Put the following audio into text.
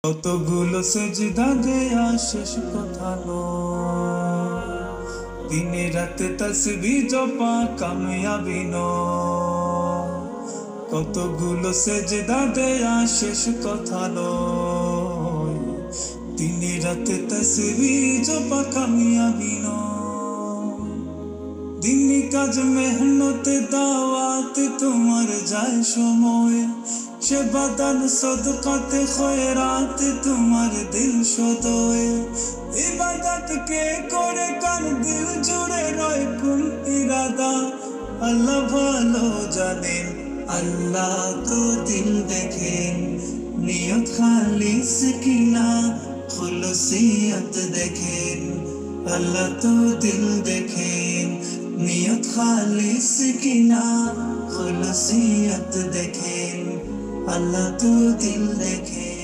কতগুলো সেজদা দেয়া শেষ কথা নয়, দিনে রাতে তাসবিহ জপা কামিয়াবি নয়। কতগুলো সেজদা দেয়া শেষ কথা নয়, দিনে রাতে তাসবিহ জপা কামিয়াবি নয়। দিনী কাজ মেহনতে দাওয়াত তোমার যায় সময়, সেবা দান সদকাতে খয়রাত তোমার দিল সদয়। ইবাদত কে করে কার দিল জুড়ে রয় কোন ইরাদা, আল্লাহ ভালো জানেন। আল্লাহ তো দিল দেখেন, নিয়ত খালিস কিনা খুলুসিয়ত দেখেন। আল্লাহ তো দিল দেখেন, নিয়ত খালিস কিনা খুলুসিয়ত দেখেন। আল্লাহ তো দিল দেখেন।